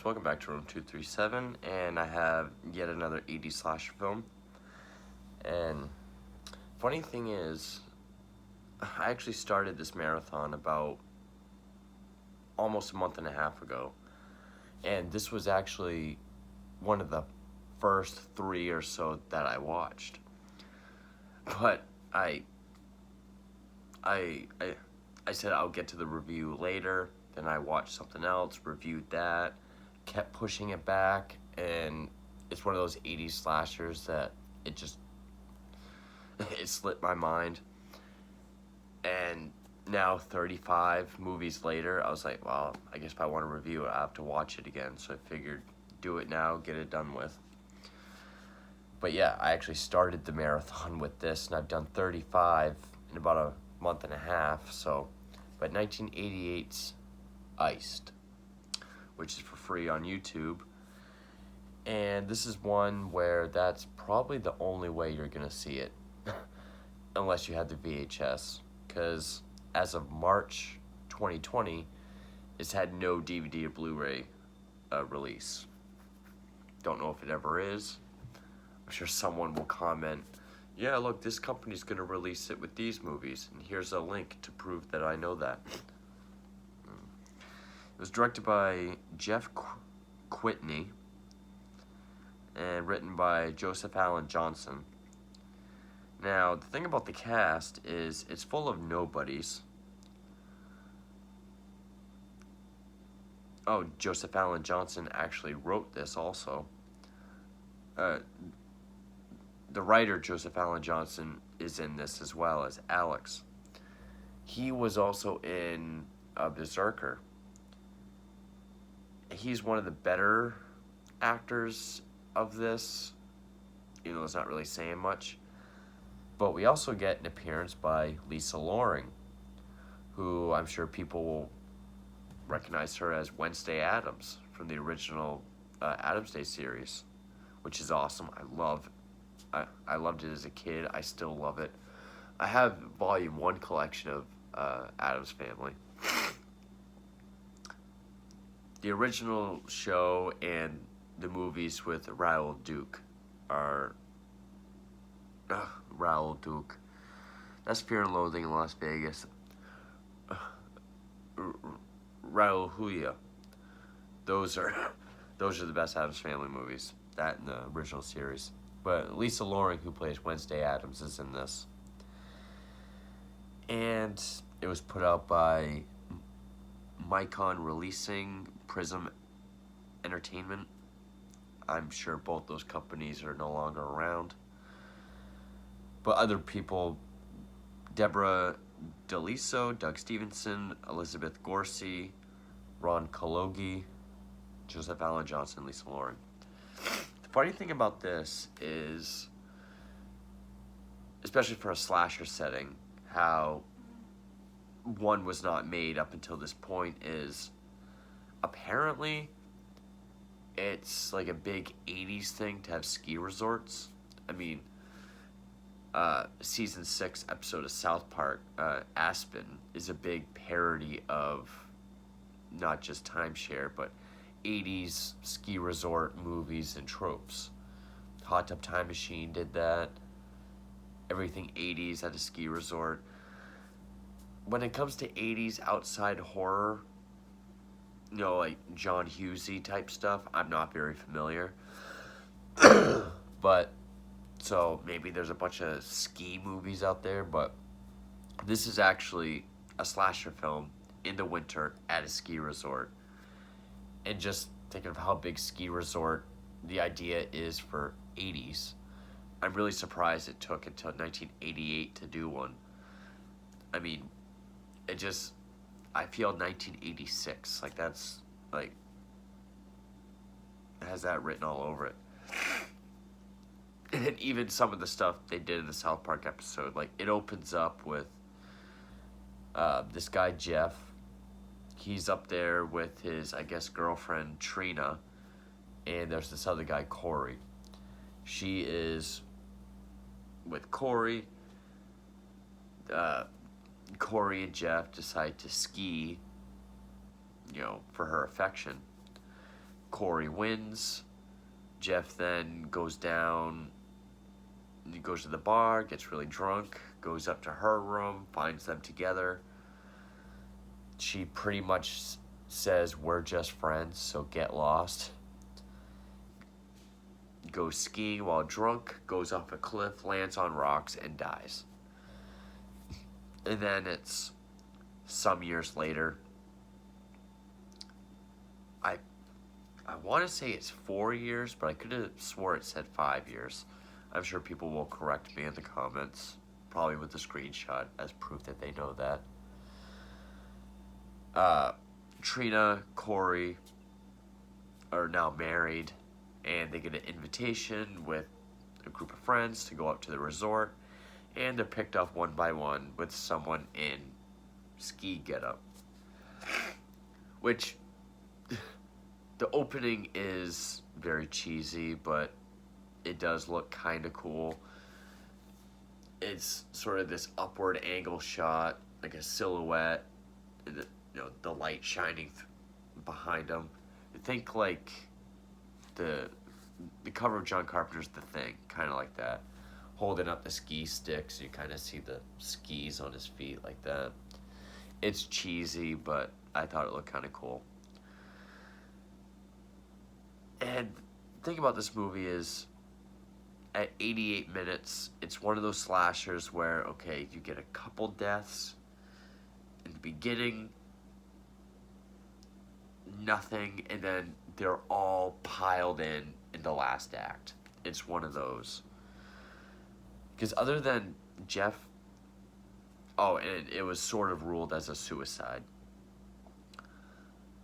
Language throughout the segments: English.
guys, welcome back to Room 237, and I have yet another 80s slasher film. And funny thing is, I actually started this marathon about almost a month and a half ago, and this was actually one of the first three or so that I watched. But I, I, I said I'll get to the review later. Then I watched something else, reviewed that, kept pushing it back, and it's one of those 80s slashers that it just it slipped my mind. And now 35 movies later, I was like, well, I guess if I want to review it, I have to watch it again. So I figured do it now, get it done with. But yeah, I actually started the marathon with this, and I've done 35 in about a month and a half. So, but 1988's Iced, which is for free on YouTube. And this is one where that's probably the only way you're going to see it, unless you had the VHS, because as of March 2020, it's had no DVD or Blu-ray release. Don't know if it ever is. I'm sure someone will comment, yeah, look, this company's going to release it with these movies, and here's a link to prove that I know that. It was directed by Jeff Quitney and written by Joseph Allen Johnson. Now, the thing about the cast is it's full of nobodies. Oh, Joseph Allen Johnson actually wrote this also. The writer, Joseph Allen Johnson, is in this as well as Alex. He was also in Berserker. He's one of the better actors of this, even though it's not really saying much. But we also get an appearance by Lisa Loring, who I'm sure people will recognize her as Wednesday Addams from the original Addams Day series, which is awesome. I loved it as a kid. I still love it. I have Volume 1 collection of Addams Family. The original show and the movies with Raoul Duke are... Raoul Duke. That's Fear and Loathing in Las Vegas. Raoul Julia. Those are the best Addams Family movies. That and the original series. But Lisa Loring, who plays Wednesday Addams, is in this. And it was put out by Micon Releasing, Prism Entertainment. I'm sure both those companies are no longer around. But other people, Deborah DeLiso, Doug Stevenson, Elizabeth Gorsey, Ron Kalogi, Joseph Allen Johnson, Lisa Loring. The funny thing about this is, especially for a slasher setting, how one was not made up until this point is apparently it's like a big 80s thing to have ski resorts. I mean, season 6 episode of South Park, Aspen, is a big parody of not just timeshare, but 80s ski resort movies and tropes. Hot Tub Time Machine did that. Everything 80s at a ski resort. When it comes to 80s outside horror, you know, like John Hughesy type stuff, I'm not very familiar. But, so maybe there's a bunch of ski movies out there, but this is actually a slasher film in the winter at a ski resort. And just thinking of how big ski resort the idea is for 80s, I'm really surprised it took until 1988 to do one. I mean, I feel 1986, like that's, like, it has that written all over it. And even some of the stuff they did in the South Park episode, like, it opens up with this guy, Jeff. He's up there with his, I guess, girlfriend, Trina, and there's this other guy, Corey. She is with Corey. Corey and Jeff decide to ski, you know, for her affection. Corey wins. Jeff then goes down, he goes to the bar, gets really drunk, goes up to her room, finds them together. She pretty much says, "We're just friends, so get lost." Goes skiing while drunk, goes off a cliff, lands on rocks, and dies. And then it's some years later. I want to say it's 4 years, but I could have swore it said 5 years. I'm sure people will correct me in the comments, probably with the screenshot as proof that they know that. Trina, Corey are now married, and they get an invitation with a group of friends to go up to the resort, and they're picked up one by one with someone in ski getup. Which, the opening is very cheesy, but it does look kind of cool. It's sort of this upward angle shot, like a silhouette, and the light shining behind them. Think like the cover of John Carpenter's The Thing, kind of like that. Holding up the ski sticks, you kind of see the skis on his feet like that. It's cheesy, but I thought it looked kind of cool. And the thing about this movie is, at 88 minutes, it's one of those slashers where, okay, you get a couple deaths in the beginning, nothing, and then they're all piled in the last act. It's one of those. Because other than Jeff, and it was sort of ruled as a suicide.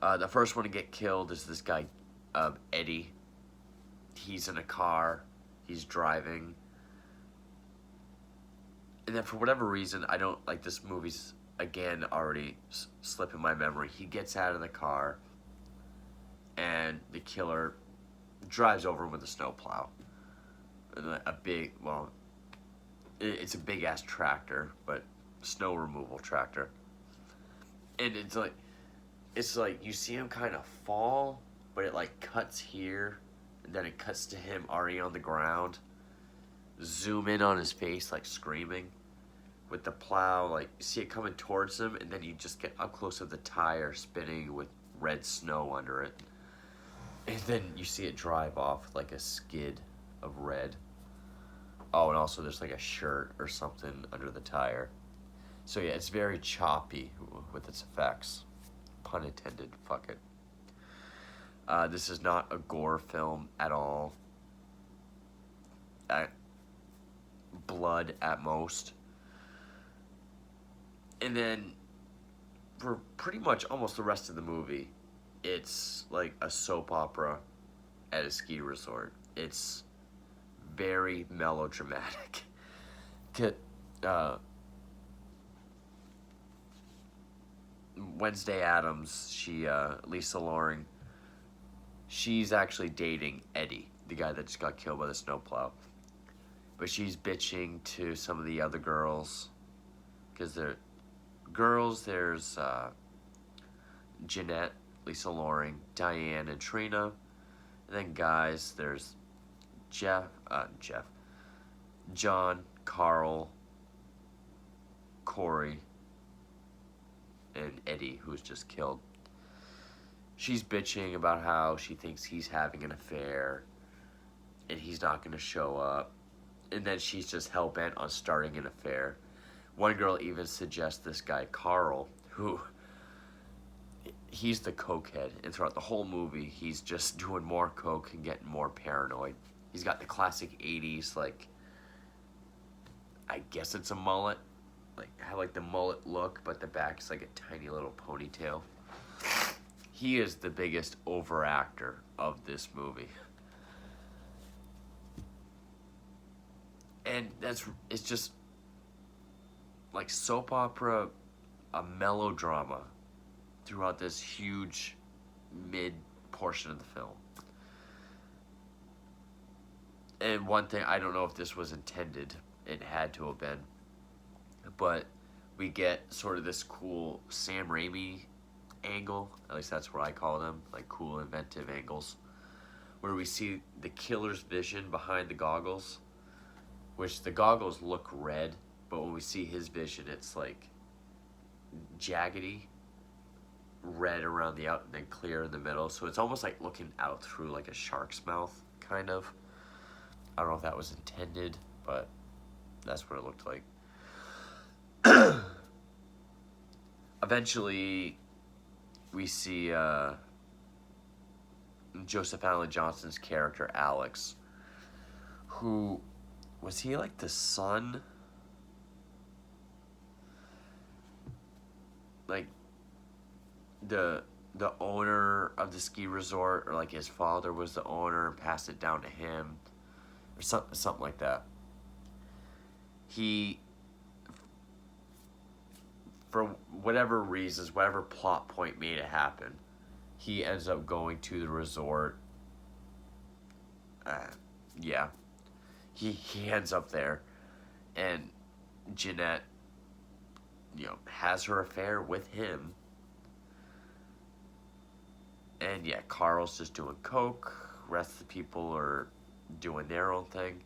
The first one to get killed is this guy, Eddie. He's in a car. He's driving. And then for whatever reason, I don't, like, this movie's, again, already slipping my memory. He gets out of the car, and the killer drives over him with a snowplow. It's a big-ass tractor, but snow removal tractor. And it's like you see him kind of fall, but it like cuts here, and then it cuts to him already on the ground. Zoom in on his face, like screaming, with the plow, like you see it coming towards him, and then you just get up close to the tire spinning with red snow under it. And then you see it drive off like a skid of red. Oh, and also there's like a shirt or something under the tire. So yeah, it's very choppy with its effects. Pun intended, fuck it. This is not a gore film at all. Blood at most. And then, for pretty much almost the rest of the movie, it's like a soap opera at a ski resort. It's very melodramatic. Wednesday Addams, Lisa Loring, she's actually dating Eddie, the guy that just got killed by the snowplow. But she's bitching to some of the other girls, because they're girls. There's Jeanette, Lisa Loring, Diane, and Trina. And then guys, there's John, Carl, Corey, and Eddie, who's just killed. She's bitching about how she thinks he's having an affair and he's not going to show up. And then she's just hell-bent on starting an affair. One girl even suggests this guy, Carl, who, he's the cokehead. And throughout the whole movie, he's just doing more coke and getting more paranoid. He's got the classic 80s, like, I guess it's a mullet. Like the mullet look, but the back is like a tiny little ponytail. He is the biggest overactor of this movie. And it's just like soap opera, a melodrama throughout this huge mid portion of the film. And one thing, I don't know if this was intended, it had to have been, but we get sort of this cool Sam Raimi angle, at least that's what I call them, like cool inventive angles, where we see the killer's vision behind the goggles, which the goggles look red, but when we see his vision, it's like jaggedy, red around the out and then clear in the middle. So it's almost like looking out through like a shark's mouth, kind of. I don't know if that was intended, but that's what it looked like. Eventually, we see Joseph Allen Johnson's character, Alex, who, was he like the son? Like, the owner of the ski resort, or like his father was the owner and passed it down to him, or something like that. He, for whatever reasons, whatever plot point made it happen, he ends up going to the resort. Yeah, he ends up there, and Jeanette, has her affair with him. And yeah, Carl's just doing coke. Rest of the people are doing their own thing.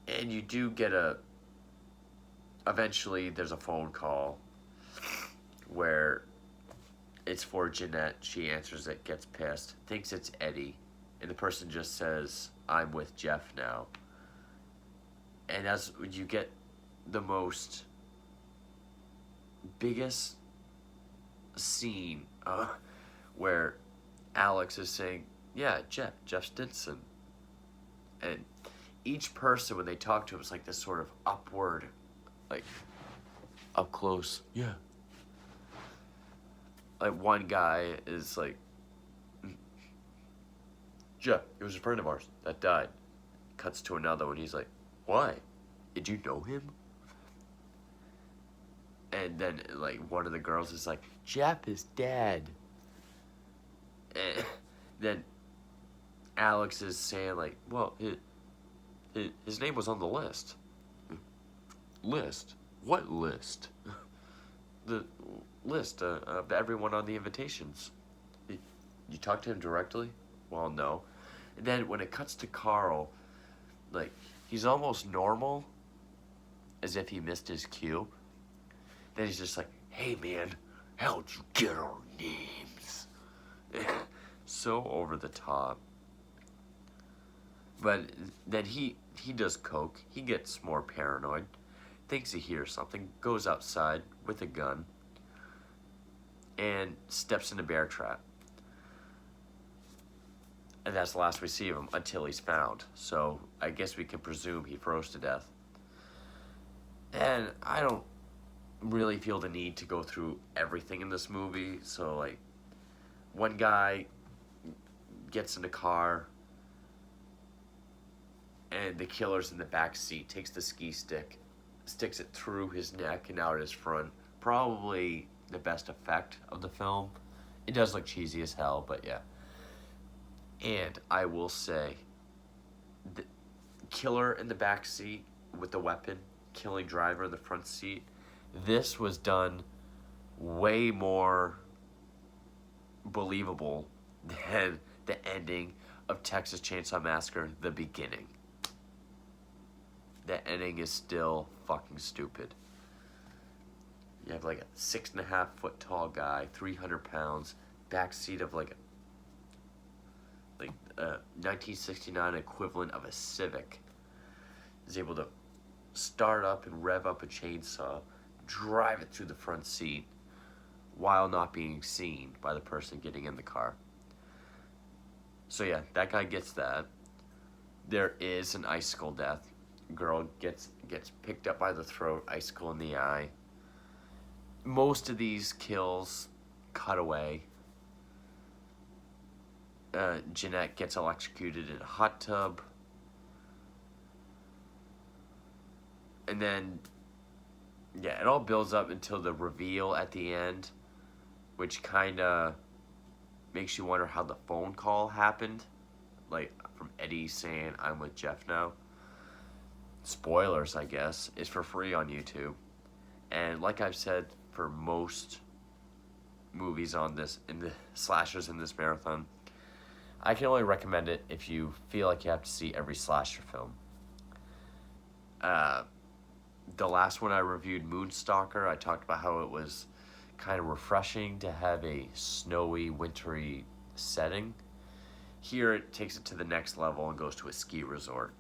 And you do get eventually there's a phone call where it's for Jeanette. She answers it, gets pissed, thinks it's Eddie, and the person just says, "I'm with Jeff now." And as you get the biggest scene where Alex is saying, "Yeah, Jeff Stinson," and each person, when they talk to him, is like this sort of upward, like up close. Yeah. Like one guy is like, "Jeff, it was a friend of ours that died." Cuts to another one. He's like, "Why? Did you know him?" And then like one of the girls is like, "Jeff is dead." And then Alex is saying like, "Well, his name was on the list." List? What list? The list of everyone on the invitations. You talked to him directly? Well, no. And then when it cuts to Carl, like, he's almost normal, as if he missed his cue. Then he's just like, "Hey man, how'd you get our names?" So over the top. But then he does coke. He gets more paranoid. Thinks he hears something. Goes outside with a gun. And steps in a bear trap. And that's the last we see of him until he's found. So I guess we can presume he froze to death. And I don't really feel the need to go through everything in this movie. So like, one guy gets in the car, and the killer's in the back seat, takes the ski stick, sticks it through his neck and out his front. Probably the best effect of the film. It does look cheesy as hell, but yeah. And I will say, the killer in the back seat with the weapon, killing driver in the front seat, this was done way more believable than the ending of Texas Chainsaw Massacre, the beginning. The ending is still fucking stupid. You have like a 6.5 foot tall guy, 300 pounds, backseat of like a 1969 equivalent of a Civic, is able to start up and rev up a chainsaw, drive it through the front seat, while not being seen by the person getting in the car. So yeah, that guy gets that. There is an icicle death. Girl gets picked up by the throat, icicle in the eye. Most of these kills cut away. Jeanette gets electrocuted in a hot tub. And then, yeah, it all builds up until the reveal at the end, which kind of makes you wonder how the phone call happened. Like, from Eddie saying, "I'm with Jeff now." Spoilers, I guess. It's for free on YouTube. And like I've said for most movies on this in the slashers in this marathon. I can only recommend it if you feel like you have to see every slasher film. Uh, the last one I reviewed, Moonstalker, I talked about how it was kind of refreshing to have a snowy, wintry setting. Here it takes it to the next level and goes to a ski resort.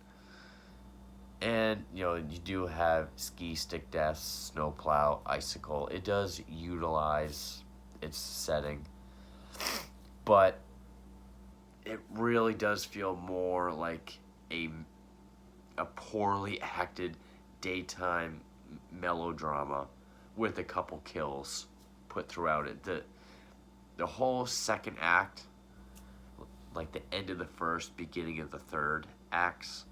And, you do have ski stick deaths, snowplow, icicle. It does utilize its setting. But it really does feel more like a poorly acted daytime melodrama with a couple kills put throughout it. The whole second act, like the end of the first, beginning of the third acts,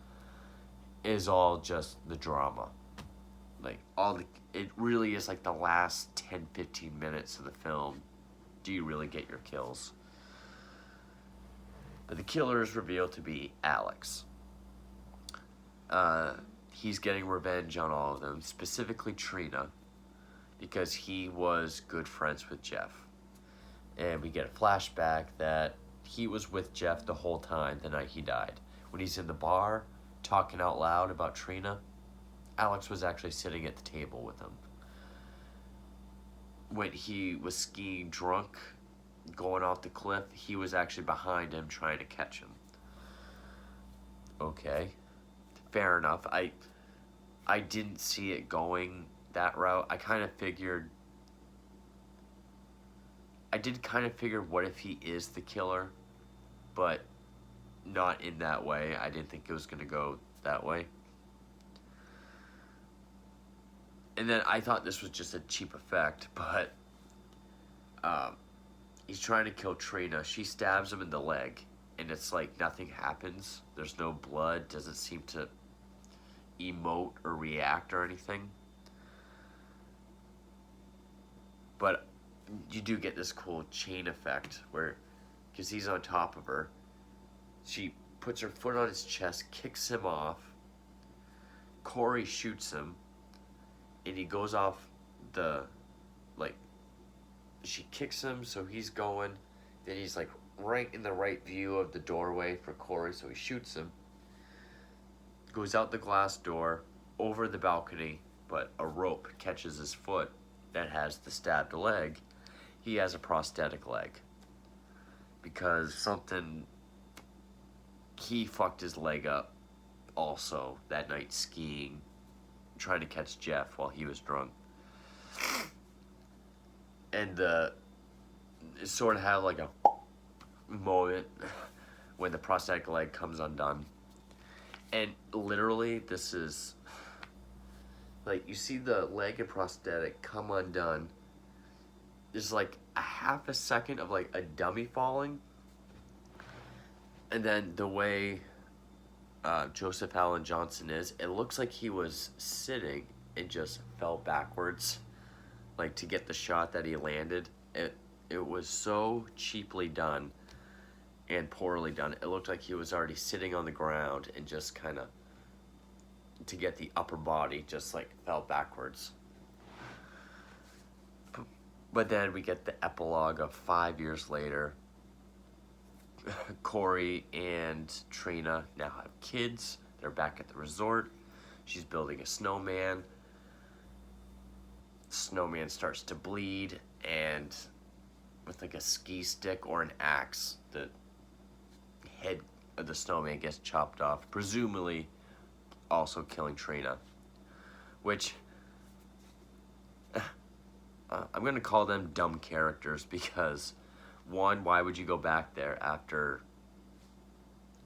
is all just the drama. Like it really is like the last 10-15 minutes of the film. Do you really get your kills? But the killer is revealed to be Alex. He's getting revenge on all of them, specifically Trina, because he was good friends with Jeff. And we get a flashback that he was with Jeff the whole time the night he died. When he's in the bar talking out loud about Trina, Alex was actually sitting at the table with him. When he was skiing drunk, going off the cliff, he was actually behind him trying to catch him. Okay, fair enough. I didn't see it going that route. I did kind of figure what if he is the killer, but not in that way. I didn't think it was going to go that way. And then I thought this was just a cheap effect, but he's trying to kill Trina. She stabs him in the leg, and it's like nothing happens. There's no blood, doesn't seem to emote or react or anything. But you do get this cool chain effect where, because he's on top of her, she puts her foot on his chest, kicks him off. Corey shoots him, and he goes off she kicks him, so he's going. Then he's like right in the right view of the doorway for Corey, so he shoots him. Goes out the glass door, over the balcony, but a rope catches his foot that has the stabbed leg. He has a prosthetic leg. Because he fucked his leg up also that night skiing, trying to catch Jeff while he was drunk. And sort of have like a moment when the prosthetic leg comes undone. And literally, this is like, you see the leg and prosthetic come undone. There's like a half a second of like a dummy falling. And then the way Joseph Allen Johnson is, it looks like he was sitting and just fell backwards, like to get the shot that he landed. It was so cheaply done and poorly done. It looked like he was already sitting on the ground and just kind of, to get the upper body, just like fell backwards. But then we get the epilogue of 5 years later. Corey and Trina now have kids. They're back at the resort. She's building a snowman. Snowman starts to bleed, and with like a ski stick or an axe, the head of the snowman gets chopped off, presumably also killing Trina. Which I'm going to call them dumb characters because, one, why would you go back there after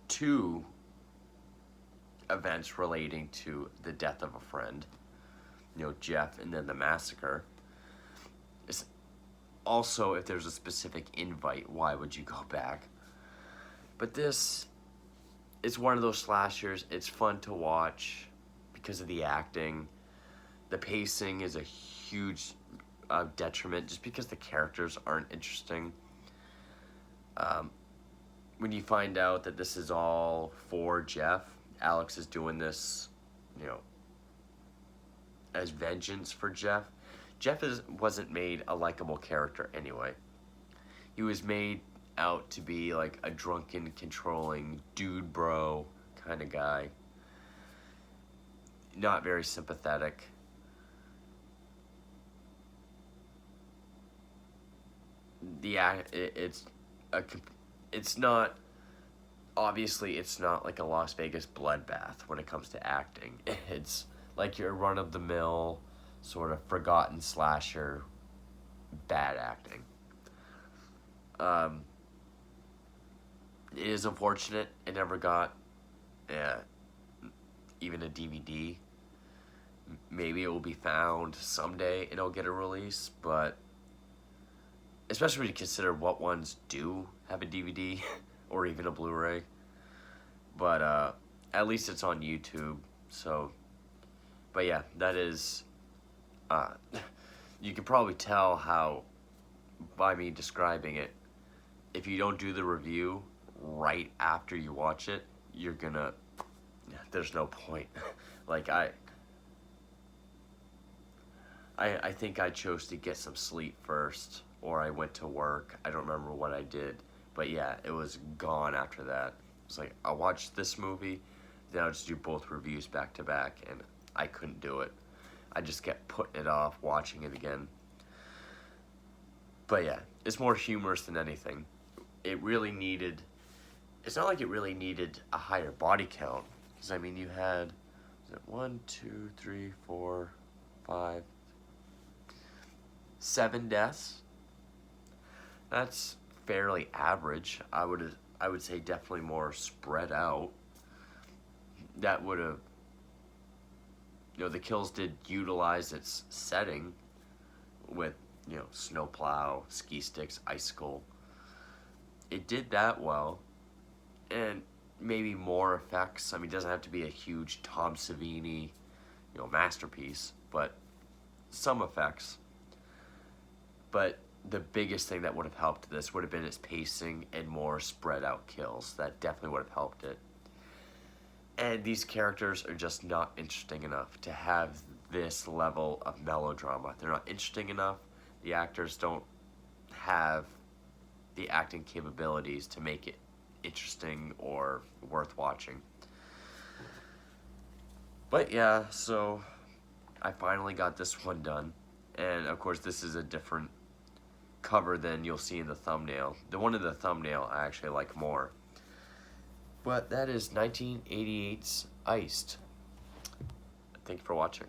2 events relating to the death of a friend? Jeff, and then the massacre. It's also, if there's a specific invite, why would you go back? But this is one of those slashers. It's fun to watch because of the acting. The pacing is a huge detriment just because the characters aren't interesting. When you find out that this is all for Jeff, Alex is doing this, as vengeance for Jeff. Jeff wasn't made a likable character anyway. he was made out to be like a drunken, controlling dude bro kind of guy. Not very sympathetic. It's a it's not obviously it's not like a Las Vegas bloodbath when it comes to acting. It's like your run of the mill sort of forgotten slasher bad acting. Um, it is unfortunate it never got uh, even a DVD. Maybe it will be found someday and it'll get a release, but especially when you consider what ones do have a DVD or even a Blu-ray. But at least it's on YouTube. So, but yeah, that is. Uh, you can probably tell how by me describing it. If you don't do the review right after you watch it, you're gonna. There's no point. Like I think I chose to get some sleep first, or I went to work. I don't remember what I did, but yeah, it was gone after that. It's like I'll watch this movie, then I'll just do both reviews back to back, and I couldn't do it. I just kept putting it off, watching it again. But yeah, it's more humorous than anything. It really needed. It's not like it really needed a higher body count, because I mean, you had was it 1, 2, 3, 4, 5, 7 deaths. That's fairly average. I would say definitely more spread out. That would have, the kills did utilize its setting with, snowplow, ski sticks, icicle. It did that well, and maybe more effects. I mean, it doesn't have to be a huge Tom Savini, masterpiece, but some effects. But the biggest thing that would have helped this would have been its pacing and more spread out kills. That definitely would have helped it. And these characters are just not interesting enough to have this level of melodrama. They're not interesting enough. The actors don't have the acting capabilities to make it interesting or worth watching. But yeah, so I finally got this one done. And of course, this is a different cover than you'll see in the thumbnail. The one in the thumbnail I actually like more. But that is 1988's Iced. Thank you for watching.